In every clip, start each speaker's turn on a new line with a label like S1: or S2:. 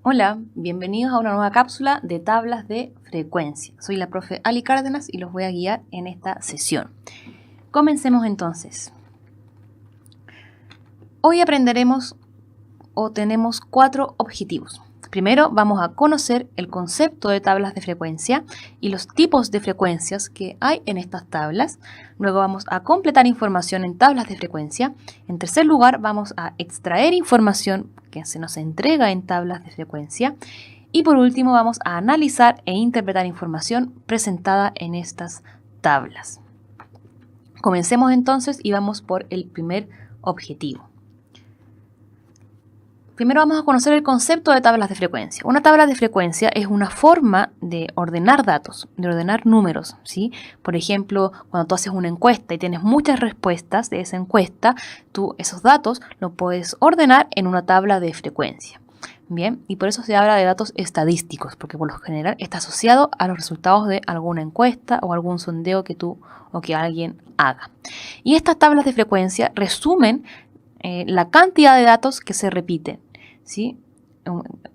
S1: Hola, bienvenidos a una nueva cápsula de tablas de frecuencia. Soy la profe Ali Cárdenas y los voy a guiar en esta sesión. Comencemos entonces. Hoy aprenderemos o tenemos 4 objetivos. Primero vamos a conocer el concepto de tablas de frecuencia y los tipos de frecuencias que hay en estas tablas. Luego vamos a completar información en tablas de frecuencia. En tercer lugar vamos a extraer información que se nos entrega en tablas de frecuencia. Y por último vamos a analizar e interpretar información presentada en estas tablas. Comencemos entonces y vamos por el primer objetivo. Primero vamos a conocer el concepto de tablas de frecuencia. Una tabla de frecuencia es una forma de ordenar datos, de ordenar números, ¿sí? Por ejemplo, cuando tú haces una encuesta y tienes muchas respuestas de esa encuesta, tú esos datos los puedes ordenar en una tabla de frecuencia. Bien, y por eso se habla de datos estadísticos, porque por lo general está asociado a los resultados de alguna encuesta o algún sondeo que tú o que alguien haga. Y estas tablas de frecuencia resumen la cantidad de datos que se repiten, ¿sí?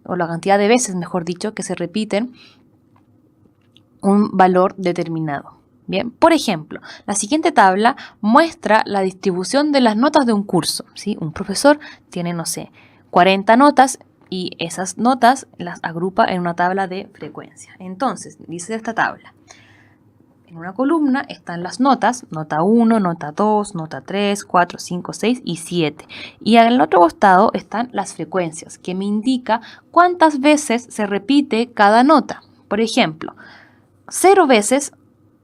S1: O la cantidad de veces, mejor dicho, que se repiten un valor determinado. Bien, por ejemplo, la siguiente tabla muestra la distribución de las notas de un curso, ¿sí? Un profesor tiene, no sé, 40 notas y esas notas las agrupa en una tabla de frecuencia. Entonces, dice esta tabla: en una columna están las notas, nota 1, nota 2, nota 3, 4, 5, 6 y 7. Y en el otro costado están las frecuencias, que me indica cuántas veces se repite cada nota. Por ejemplo, 0 veces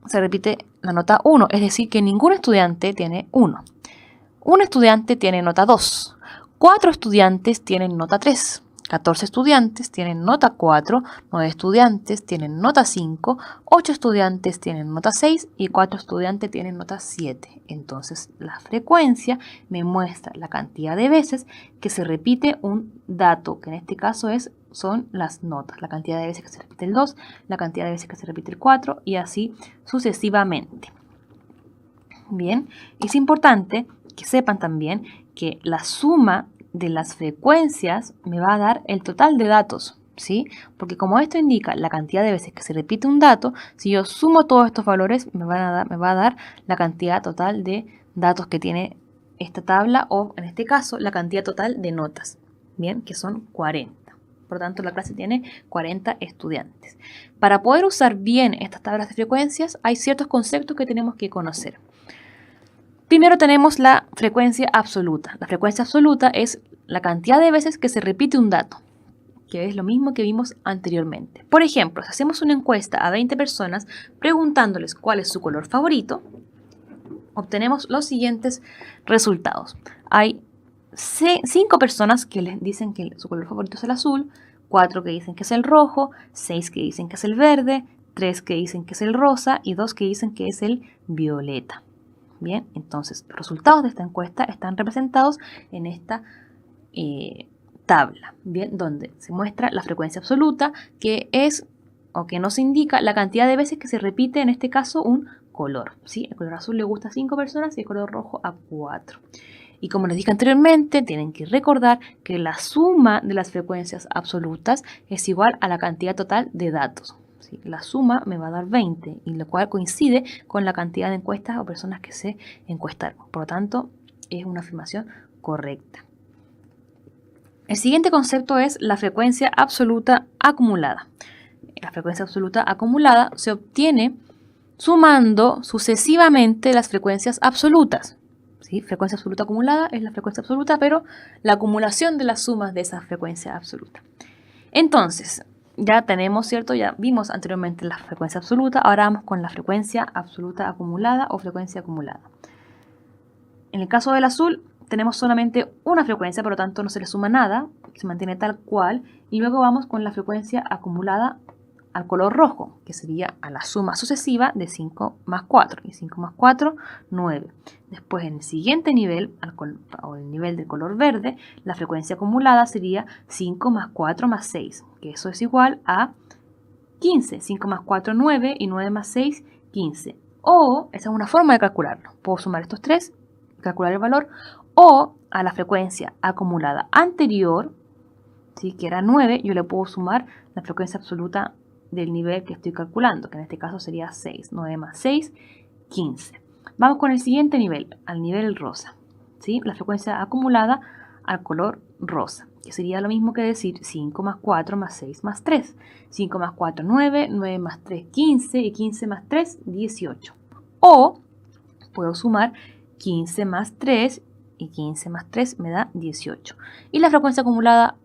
S1: se repite la nota 1, es decir, que ningún estudiante tiene 1. Un estudiante tiene nota 2. 4 estudiantes tienen nota 3. 14 estudiantes tienen nota 4, 9 estudiantes tienen nota 5, 8 estudiantes tienen nota 6 y 4 estudiantes tienen nota 7. Entonces, la frecuencia me muestra la cantidad de veces que se repite un dato, que en este caso son las notas, la cantidad de veces que se repite el 2, la cantidad de veces que se repite el 4 y así sucesivamente. Bien, es importante que sepan también que la suma de las frecuencias me va a dar el total de datos, ¿sí? Porque como esto indica la cantidad de veces que se repite un dato, si yo sumo todos estos valores me va a dar la cantidad total de datos que tiene esta tabla, o en este caso la cantidad total de notas, bien, que son 40. Por lo tanto, la clase tiene 40 estudiantes. Para poder usar bien estas tablas de frecuencias hay ciertos conceptos que tenemos que conocer. Primero tenemos la frecuencia absoluta. La frecuencia absoluta es la cantidad de veces que se repite un dato, que es lo mismo que vimos anteriormente. Por ejemplo, si hacemos una encuesta a 20 personas preguntándoles cuál es su color favorito, obtenemos los siguientes resultados. Hay 5 personas que les dicen que su color favorito es el azul, 4 que dicen que es el rojo, 6 que dicen que es el verde, 3 que dicen que es el rosa y 2 que dicen que es el violeta. Bien, entonces los resultados de esta encuesta están representados en esta tabla, bien, donde se muestra la frecuencia absoluta, que es o que nos indica la cantidad de veces que se repite en este caso un color, ¿sí? El color azul le gusta a 5 personas y el color rojo a 4. Y como les dije anteriormente, tienen que recordar que la suma de las frecuencias absolutas es igual a la cantidad total de datos. ¿Sí? La suma me va a dar 20, y lo cual coincide con la cantidad de encuestas o personas que se encuestaron. Por lo tanto, es una afirmación correcta. El siguiente concepto es la frecuencia absoluta acumulada. La frecuencia absoluta acumulada se obtiene sumando sucesivamente las frecuencias absolutas. ¿Sí? Frecuencia absoluta acumulada es la frecuencia absoluta, pero la acumulación de las sumas de esa frecuencia absoluta. Entonces, ya tenemos, ¿cierto? Ya vimos anteriormente la frecuencia absoluta, ahora vamos con la frecuencia absoluta acumulada o frecuencia acumulada. En el caso del azul, tenemos solamente una frecuencia, por lo tanto no se le suma nada, se mantiene tal cual, y luego vamos con la frecuencia acumulada al color rojo, que sería a la suma sucesiva de 5 más 4, y 5 más 4, 9. Después, en el siguiente nivel, o el nivel del color verde, la frecuencia acumulada sería 5 más 4 más 6, que eso es igual a 15. 5 más 4, 9, y 9 más 6, 15. O, esa es una forma de calcularlo. Puedo sumar estos tres, calcular el valor, o a la frecuencia acumulada anterior, ¿sí? Que era 9, yo le puedo sumar la frecuencia absoluta del nivel que estoy calculando, que en este caso sería 6. 9 más 6, 15. Vamos con el siguiente nivel, al nivel rosa, ¿sí? La frecuencia acumulada al color rosa, que sería lo mismo que decir 5 más 4 más 6 más 3. 5 más 4, 9, 9 más 3, 15, y 15 más 3, 18. O puedo sumar 15 más 3, y 15 más 3 me da 18. Y la frecuencia acumulada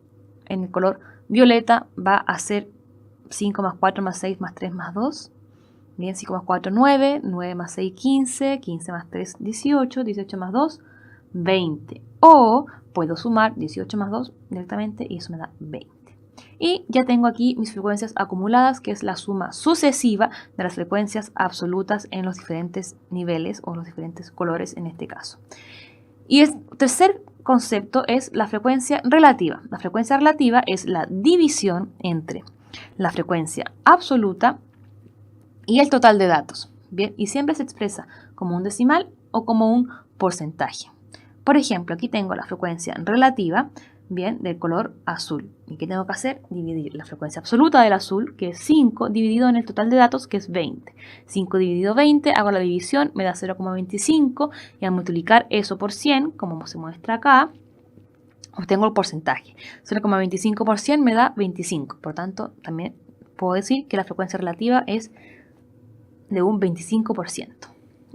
S1: en el color violeta va a ser 5 más 4 más 6 más 3 más 2. Bien, 5 más 4, 9, 9 más 6, 15, 15 más 3, 18, 18 más 2, 20. O puedo sumar 18 más 2 directamente y eso me da 20. Y ya tengo aquí mis frecuencias acumuladas, que es la suma sucesiva de las frecuencias absolutas en los diferentes niveles o los diferentes colores en este caso. Y el tercer concepto es la frecuencia relativa. La frecuencia relativa es la división entre la frecuencia absoluta y el total de datos. Bien, y siempre se expresa como un decimal o como un porcentaje. Por ejemplo, aquí tengo la frecuencia relativa, bien, del color azul. ¿Y qué tengo que hacer? Dividir la frecuencia absoluta del azul, que es 5, dividido en el total de datos, que es 20. 5 dividido 20, hago la división, me da 0,25, y al multiplicar eso por 100, como se muestra acá, obtengo el porcentaje. 0,25 por 100 me da 25. Por tanto, también puedo decir que la frecuencia relativa es de un 25%.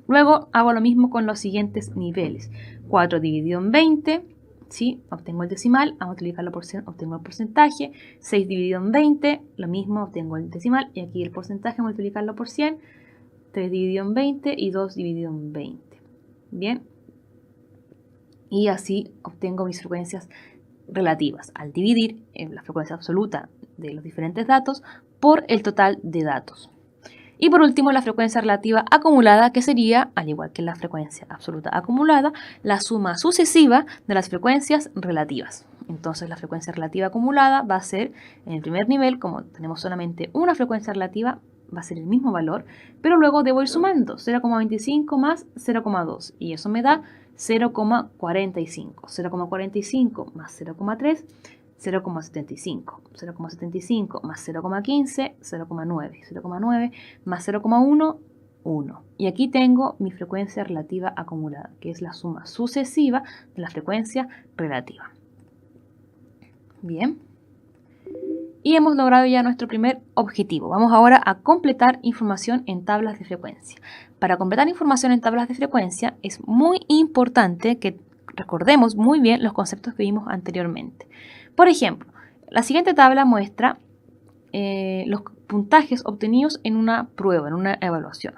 S1: Luego hago lo mismo con los siguientes niveles. 4 dividido en 20, ¿sí? Obtengo el decimal, a multiplicarlo por 100 obtengo el porcentaje. 6 dividido en 20, lo mismo, obtengo el decimal, y aquí el porcentaje, multiplicarlo por 100. 3 dividido en 20 y 2 dividido en 20. Bien. Y así obtengo mis frecuencias relativas, al dividir la frecuencia absoluta de los diferentes datos por el total de datos. Y por último, la frecuencia relativa acumulada, que sería, al igual que la frecuencia absoluta acumulada, la suma sucesiva de las frecuencias relativas. Entonces, la frecuencia relativa acumulada va a ser, en el primer nivel, como tenemos solamente una frecuencia relativa, va a ser el mismo valor, pero luego debo ir sumando 0,25 más 0,2, y eso me da 0,45. 0,45 más 0,3, 0,75, 0,75 más 0,15, 0,9, 0,9 más 0,1, 1. Y aquí tengo mi frecuencia relativa acumulada, que es la suma sucesiva de la frecuencia relativa. Bien. Y hemos logrado ya nuestro primer objetivo. Vamos ahora a completar información en tablas de frecuencia. Para completar información en tablas de frecuencia es muy importante que recordemos muy bien los conceptos que vimos anteriormente. Por ejemplo, la siguiente tabla muestra los puntajes obtenidos en una prueba, en una evaluación.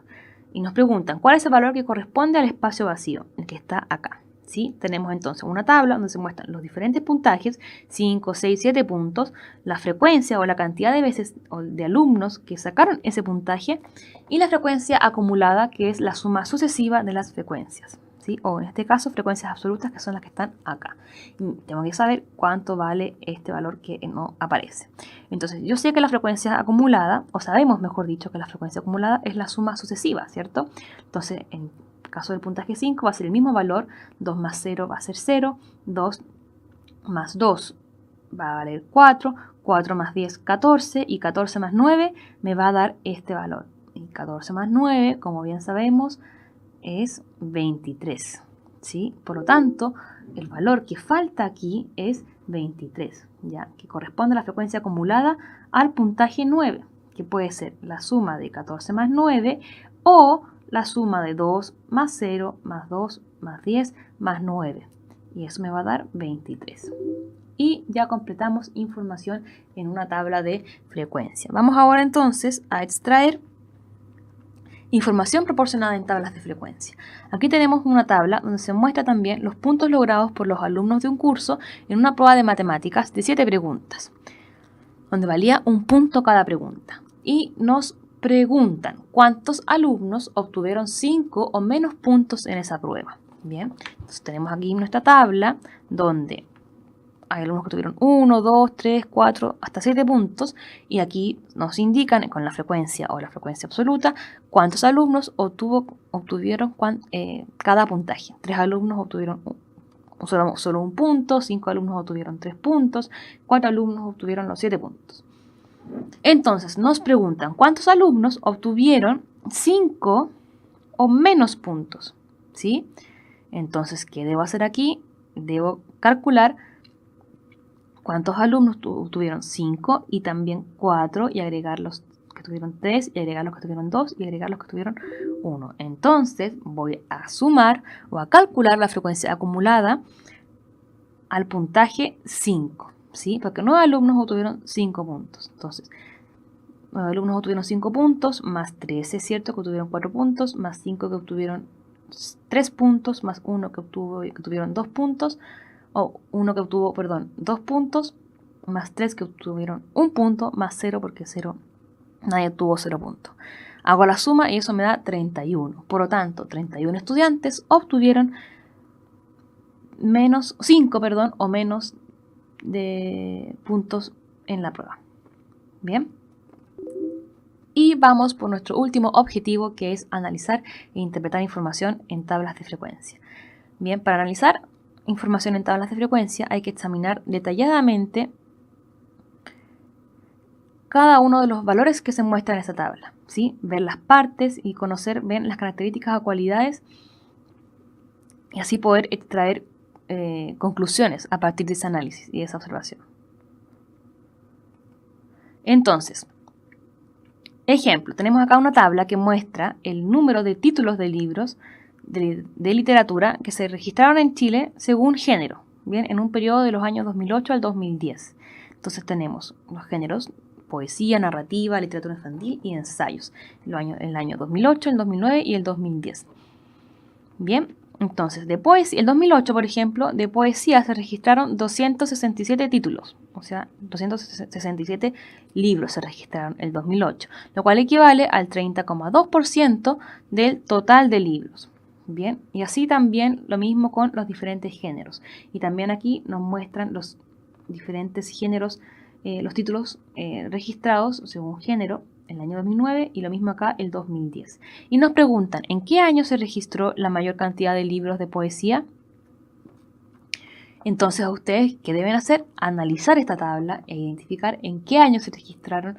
S1: Y nos preguntan, ¿cuál es el valor que corresponde al espacio vacío, el que está acá? ¿Sí? Tenemos entonces una tabla donde se muestran los diferentes puntajes, 5, 6, 7 puntos, la frecuencia o la cantidad de veces o de alumnos que sacaron ese puntaje y la frecuencia acumulada, que es la suma sucesiva de las frecuencias. ¿Sí? O en este caso frecuencias absolutas, que son las que están acá. Y tengo que saber cuánto vale este valor que no aparece. Entonces yo sé que la frecuencia acumulada, o sabemos mejor dicho que la frecuencia acumulada es la suma sucesiva, ¿cierto? Entonces en el caso del puntaje 5 va a ser el mismo valor, 2 más 0 va a ser 0, 2 más 2 va a valer 4, 4 más 10, 14, y 14 más 9 me va a dar este valor. Y 14 más 9, como bien sabemos, es 23, ¿sí? Por lo tanto, el valor que falta aquí es 23, ¿ya? Que corresponde a la frecuencia acumulada al puntaje 9, que puede ser la suma de 14 más 9 o la suma de 2 más 0 más 2 más 10 más 9. Y eso me va a dar 23. Y ya completamos información en una tabla de frecuencia. Vamos ahora entonces a extraer información proporcionada en tablas de frecuencia. Aquí tenemos una tabla donde se muestra también los puntos logrados por los alumnos de un curso en una prueba de matemáticas de 7 preguntas, donde valía un punto cada pregunta. Y nos preguntan cuántos alumnos obtuvieron 5 o menos puntos en esa prueba. Bien, entonces tenemos aquí nuestra tabla donde hay alumnos que tuvieron 1, 2, 3, 4, hasta 7 puntos, y aquí nos indican con la frecuencia o la frecuencia absoluta cuántos alumnos obtuvieron cada puntaje. 3 alumnos obtuvieron solo un punto, 5 alumnos obtuvieron 3 puntos, 4 alumnos obtuvieron los 7 puntos. Entonces nos preguntan cuántos alumnos obtuvieron 5 o menos puntos, ¿sí? Entonces, ¿qué debo hacer aquí? Debo calcular cuántos alumnos obtuvieron 5 y también 4 y agregar los que tuvieron 3 y agregar los que tuvieron 2 y agregar los que tuvieron 1. Entonces voy a sumar o a calcular la frecuencia acumulada al puntaje 5, ¿sí? Porque 9 alumnos obtuvieron 5 puntos. Entonces, 9 alumnos obtuvieron 5 puntos, más 13, ¿cierto? Que obtuvieron 4 puntos, más 5 que obtuvieron 3 puntos, más 1 que obtuvieron 2 puntos, o 1 que obtuvo, perdón, 2 puntos, más 3 que obtuvieron 1 punto, más 0 porque 0, nadie obtuvo 0 puntos. Hago la suma y eso me da 31. Por lo tanto, 31 estudiantes obtuvieron menos 5, perdón, o menos de puntos en la prueba. Bien. Y vamos por nuestro último objetivo, que es analizar e interpretar información en tablas de frecuencia. Bien, para analizar información en tablas de frecuencia hay que examinar detalladamente cada uno de los valores que se muestran en esa tabla, ¿sí? Ver las partes y conocer bien las características o cualidades y así poder extraer conclusiones a partir de ese análisis y de esa observación. Entonces, ejemplo, tenemos acá una tabla que muestra el número de títulos de libros de literatura que se registraron en Chile según género, bien, en un periodo de los años 2008 al 2010. Entonces tenemos los géneros: poesía, narrativa, literatura infantil y ensayos, el año 2008, el 2009 y el 2010. Bien, entonces de poesía, el 2008, por ejemplo, de poesía se registraron 267 títulos, o sea, 267 libros se registraron el 2008, lo cual equivale al 30,2% del total de libros. Bien, y así también lo mismo con los diferentes géneros. Y también aquí nos muestran los diferentes géneros, los títulos registrados según género el año 2009 y lo mismo acá el 2010. Y nos preguntan, ¿en qué año se registró la mayor cantidad de libros de poesía? Entonces, a ustedes, ¿qué deben hacer? Analizar esta tabla e identificar en qué año se registraron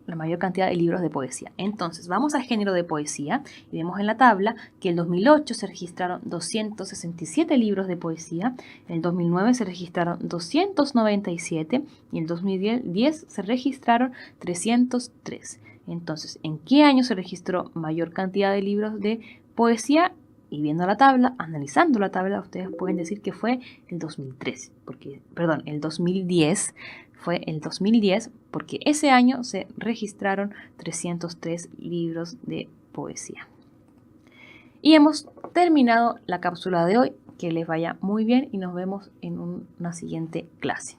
S1: la mayor cantidad de libros de poesía. Entonces, vamos al género de poesía y vemos en la tabla que en el 2008 se registraron 267 libros de poesía, en el 2009 se registraron 297 y en el 2010 se registraron 303. Entonces, ¿en qué año se registró mayor cantidad de libros de poesía? Y viendo la tabla, analizando la tabla, ustedes pueden decir que fue el 2013, el 2010, fue el 2010 porque ese año se registraron 303 libros de poesía. Y hemos terminado la cápsula de hoy. Que les vaya muy bien y nos vemos en una siguiente clase.